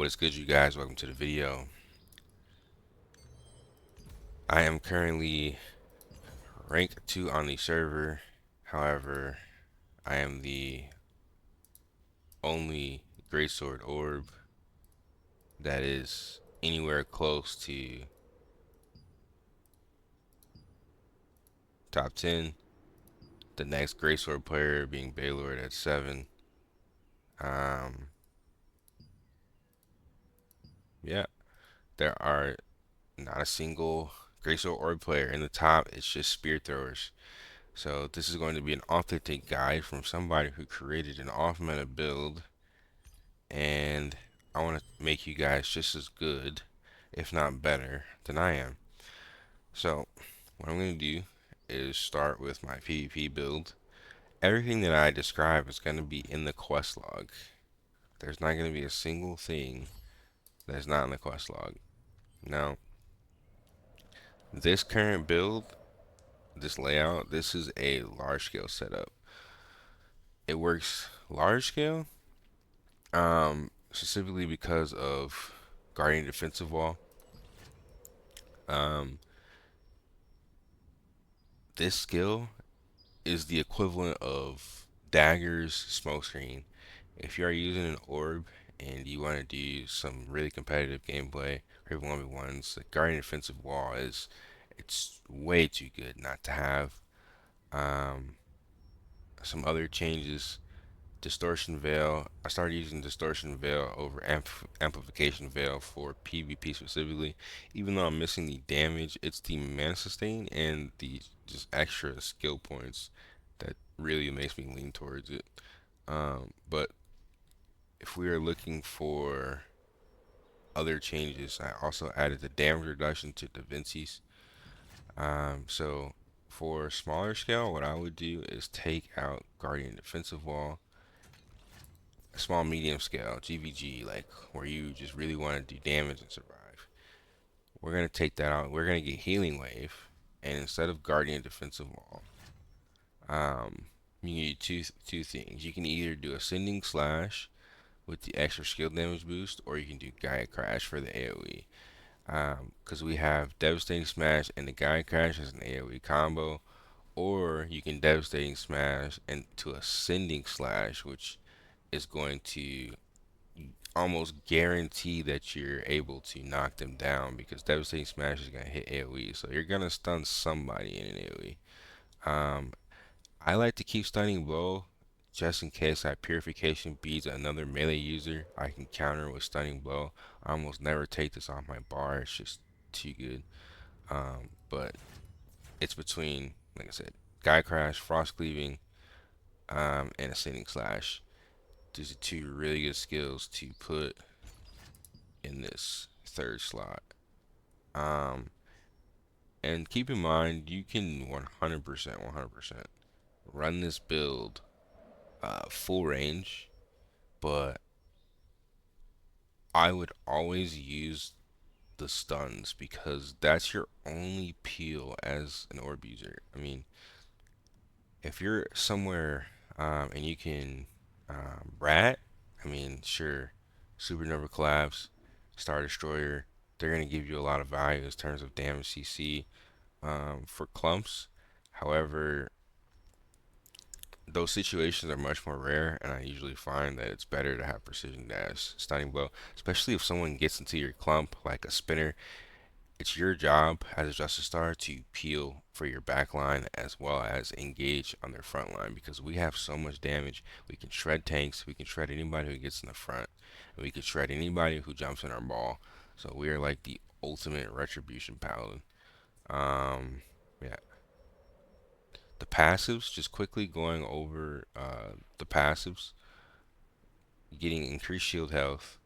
What's good, you guys? Welcome to the video. I am currently rank 2 on the server. However, I am the only Greatsword orb that is anywhere close to top 10. The next Greatsword player being Baylord at 7. Um, yeah, there are not a single Greatsword orb player in the top. It's just spear throwers. So this is going to be an authentic guide from somebody who created an off-meta build, and I want to make you guys just as good, if not better, than I am. So what I'm going to do is start with my PvP build. Everything that I describe is going to be in the quest log. There's not going to be a single thing that's not in the quest log. Now, this current build, this layout, this is a large scale setup. It works large scale, specifically because of Guardian Defensive Wall. Um, this skill is the equivalent of Dagger's smokescreen. If you are using an orb and you want to do some really competitive gameplay or even 1v1s, the Guardian Defensive Wall it's way too good not to have. Um, some other changes. Distortion Veil. I started using Distortion Veil over Amplification Veil for PvP specifically. Even though I'm missing the damage, it's the mana sustain and the just extra skill points that really makes me lean towards it. But if we are looking for other changes, I also added the damage reduction to Da Vinci's. So for smaller scale, what I would do is take out Guardian Defensive Wall. Small medium scale GVG, like where you just really want to do damage and survive, we're gonna take that out. We're gonna get healing wave, and instead of Guardian Defensive Wall, um you can do two things. You can either do Ascending Slash with the extra skill damage boost, or you can do Gaia Crash for the AoE. Because we have Devastating Smash and the Gaia Crash as an AoE combo, or you can Devastating Smash into Ascending Slash, which is going to almost guarantee that you're able to knock them down, because Devastating Smash is going to hit AoE. So you're going to stun somebody in an AoE. I like to keep Stunning Blow just in case I Purification beats another melee user. I can counter with Stunning Blow. I almost never take this off my bar. It's just too good. But it's between, like I said, Guy Crash, Frost Cleaving, and Ascending Slash. These are two really good skills to put in this third slot. Um, and keep in mind, you can 100% run this build full range, but I would always use the stuns because that's your only peel as an orb user. I mean, if you're somewhere and you can rat, I mean, sure, Supernova Collapse, Star Destroyer, they're going to give you a lot of value in terms of damage CC for clumps. However, those situations are much more rare, and I usually find that it's better to have Precision Dash, Stunning Blow, especially if someone gets into your clump like a spinner. It's your job as a Justicar to peel for your back line as well as engage on their front line, because we have so much damage. We can shred tanks, we can shred anybody who gets in the front, and we can shred anybody who jumps in our ball. So we are like the ultimate retribution paladin. Yeah. The passives, just quickly going over the passives, getting increased shield health,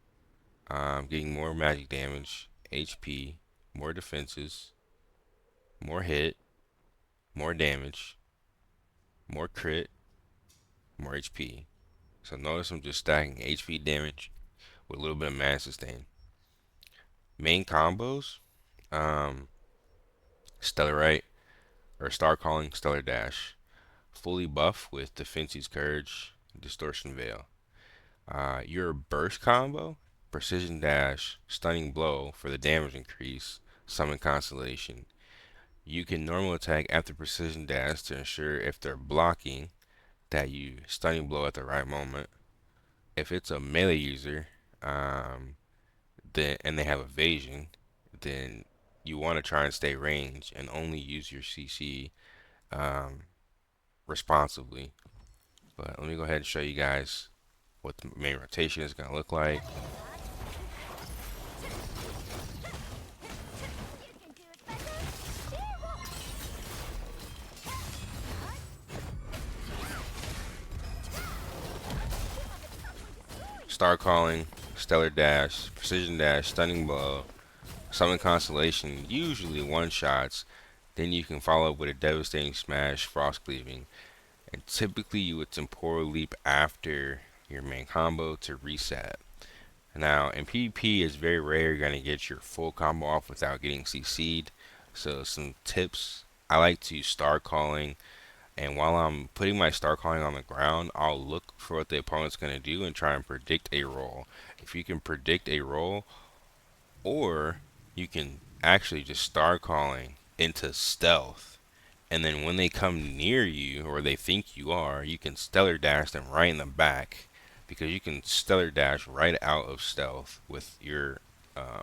getting more magic damage, HP, more defenses, more hit, more damage, more crit, more HP. So notice I'm just stacking HP damage with a little bit of mana sustain. Main combos, um, Stellarite or Star Calling, Stellar Dash. Fully buff with Defense's Courage, Distortion Veil. Your burst combo, Precision Dash, Stunning Blow for the damage increase, Summon Constellation. You can normal attack after Precision Dash to ensure if they're blocking that you Stunning Blow at the right moment. If it's a melee user, um, then and they have evasion, then you want to try and stay range and only use your CC um, responsibly. But let me go ahead and show you guys what the main rotation is going to look like. Star Calling, Stellar Dash, Precision Dash, Stunning Blow, Summon Constellation, usually one shots. Then you can follow up with a Devastating Smash, Frost Cleaving. And typically you would Temporal Leap after your main combo to reset. Now, in PvP, it's very rare you're going to get your full combo off without getting CC'd. So, some tips. I like to Star Calling, and while I'm putting my Star Calling on the ground, I'll look for what the opponent's going to do and try and predict a roll. If you can predict a roll, or you can actually just Star Calling into stealth, and then when they come near you or they think you are, you can Stellar Dash them right in the back, because you can Stellar Dash right out of stealth with your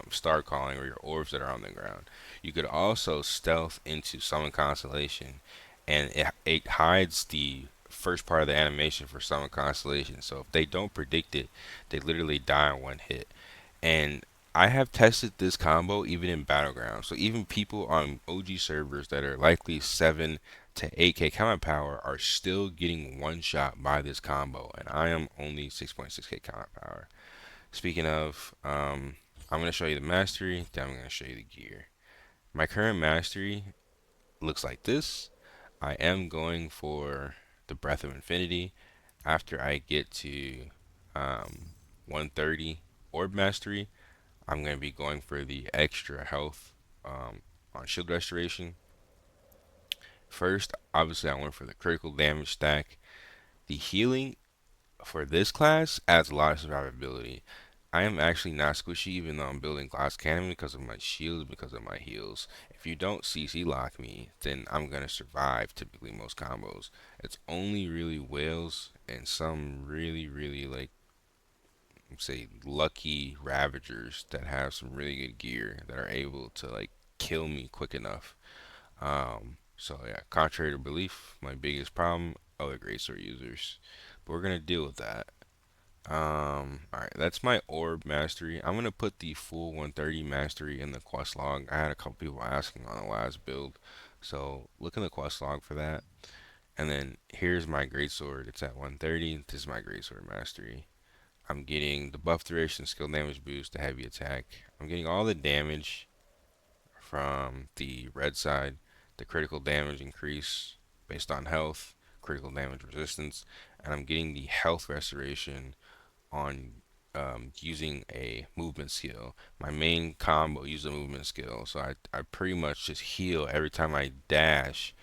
Star Calling or your orbs that are on the ground. You could also stealth into Summon Constellation, and it hides the first part of the animation for Summon Constellation. So if they don't predict it, they literally die in one hit. And I have tested this combo even in Battlegrounds. So even people on OG servers that are likely 7 to 8k combat power are still getting one shot by this combo. And I am only 6.6k combat power. Speaking of, I'm going to show you the mastery, then I'm going to show you the gear. My current mastery looks like this. I am going for the Breath of Infinity. After I get to 130 Orb Mastery, I'm going to be going for the extra health on shield restoration. First, obviously, I went for the critical damage stack. The healing for this class adds a lot of survivability. I am actually not squishy even though I'm building glass cannon because of my shields, because of my heals. If you don't CC lock me, then I'm going to survive typically most combos. It's only really whales and some really like, say, lucky ravagers that have some really good gear that are able to like kill me quick enough. So yeah, contrary to belief, my biggest problem, other Greatsword users. But we're gonna deal with that. Alright, that's my orb mastery. I'm gonna put the full 130 mastery in the quest log. I had a couple people asking on the last build, so look in the quest log for that. And then here's my greatsword. It's at 130. This is my greatsword mastery. I'm getting the buff duration, skill damage boost, the heavy attack. I'm getting all the damage from the red side, the critical damage increase based on health, critical damage resistance, and I'm getting the health restoration on using a movement skill. My main combo uses a movement skill, so I pretty much just heal every time I dash,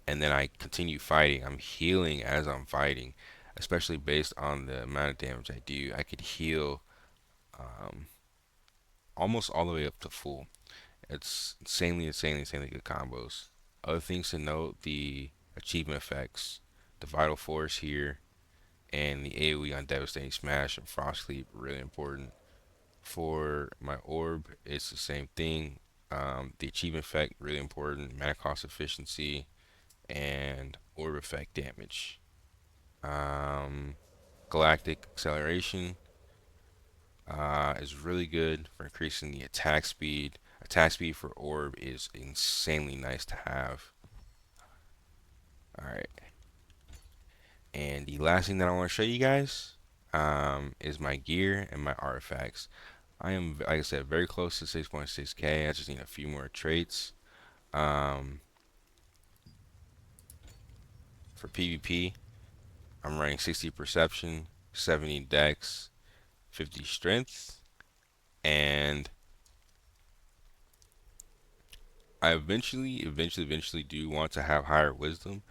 and then I continue fighting. I'm healing as I'm fighting, especially based on the amount of damage I do. I could heal um, almost all the way up to full. It's insanely good combos. Other things to note: the achievement effects, the vital force here, and the AoE on Devastating Smash and Frost Sleep, really important. For my orb, it's the same thing. The achievement effect, really important. Mana cost efficiency and orb effect damage. Um, Galactic acceleration is really good for increasing the attack speed. Attack speed for orb is insanely nice to have. Alright, and the last thing that I want to show you guys is my gear and my artifacts. I am, like I said, very close to 6.6k. I just need a few more traits. Um, for PvP, I'm running 60 perception, 70 dex, 50 strength, and I eventually do want to have higher wisdom.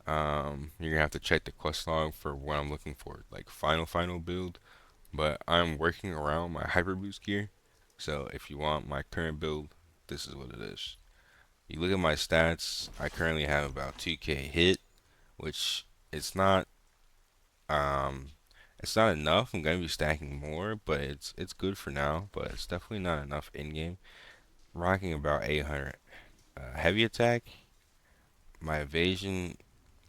You're gonna have to check the quest log for what I'm looking for, like final build. but I'm working around my hyper boost gear. So if you want my current build, this is what it is. You look at my stats, I currently have about 2k hit, which it's not um it's not enough. I'm gonna be stacking more, but it's good for now, but it's definitely not enough in game. Rocking about 800 heavy attack. My evasion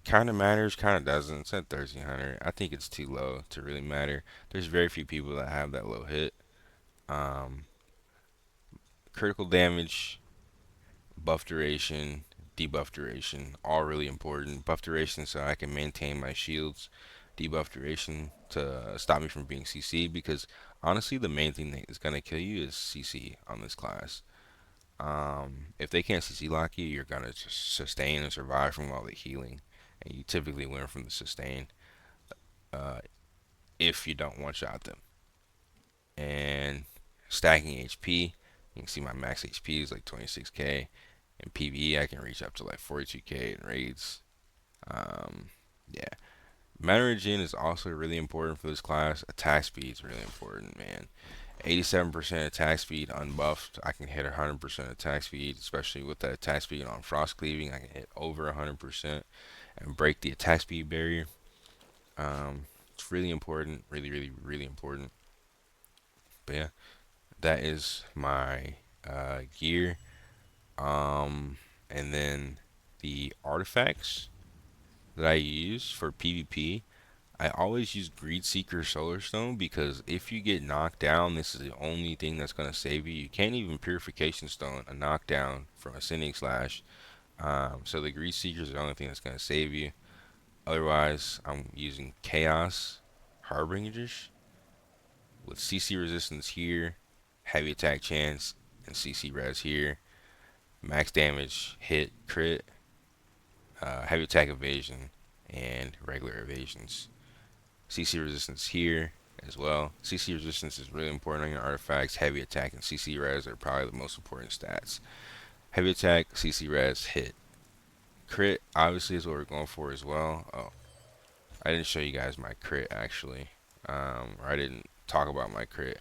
kind of matters, kind of doesn't. It's at 1300. I think it's too low to really matter. There's very few people that have that low hit. Um, Critical damage, buff duration, debuff duration, all really important. Buff duration so I can maintain my shields. Debuff duration to stop me from being CC because honestly, the main thing that is gonna kill you is CC on this class. If they can't CC lock you, you're gonna just sustain and survive from all the healing, and you typically win from the sustain. Uh, if you don't one shot them. And stacking HP, you can see my max HP is like 26k. In PvE, I can reach up to like 42k in raids. Um, yeah. Mana regen is also really important for this class. Attack speed is really important, man. 87% attack speed unbuffed. I can hit 100% attack speed, especially with that attack speed on frost cleaving. I can hit over 100% and break the attack speed barrier. It's really important, really, really, really important. But yeah, that is my gear. And then the artifacts that I use for PvP, I always use Greedseeker Solar Stone because if you get knocked down, this is the only thing that's gonna save you. You can't even Purification Stone a knockdown from Ascending Slash. So the Greedseeker is the only thing that's gonna save you. Otherwise, I'm using Chaos Harbingers with CC resistance here, heavy attack chance, and CC res here. Max damage, hit, crit, heavy attack evasion, and regular evasions. CC resistance here as well. CC resistance is really important on your artifacts. Heavy attack and CC res are probably the most important stats. Heavy attack, CC res, hit. Crit obviously is what we're going for as well. Oh, I didn't show you guys my crit actually. Or I didn't talk about my crit.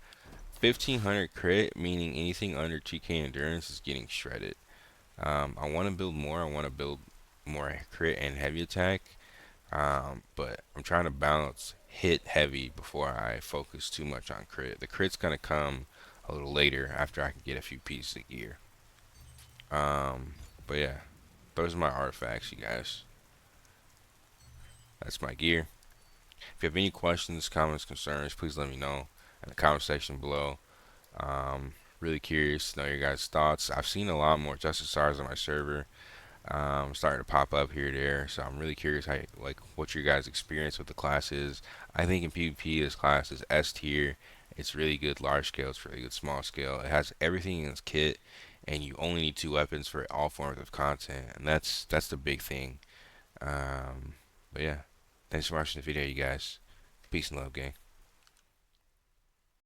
1500 crit, meaning anything under 2k endurance is getting shredded. I want to build more. I want to build more crit and heavy attack. But I'm trying to balance hit heavy before I focus too much on crit. The crit's gonna come a little later after I can get a few pieces of gear. Um, but yeah, those are my artifacts, you guys. That's my gear. If you have any questions, comments, concerns, please let me know in the comment section below. Really curious to know your guys' thoughts. I've seen a lot more Justicars on my server. Starting to pop up here and there. So I'm really curious how like what your guys' experience with the class is. I think in PvP this class is S tier. It's really good large scale. It's really good small scale. It has everything in its kit, and you only need two weapons for all forms of content, and that's the big thing. Um, but yeah, thanks for watching the video, you guys. Peace and love, gang.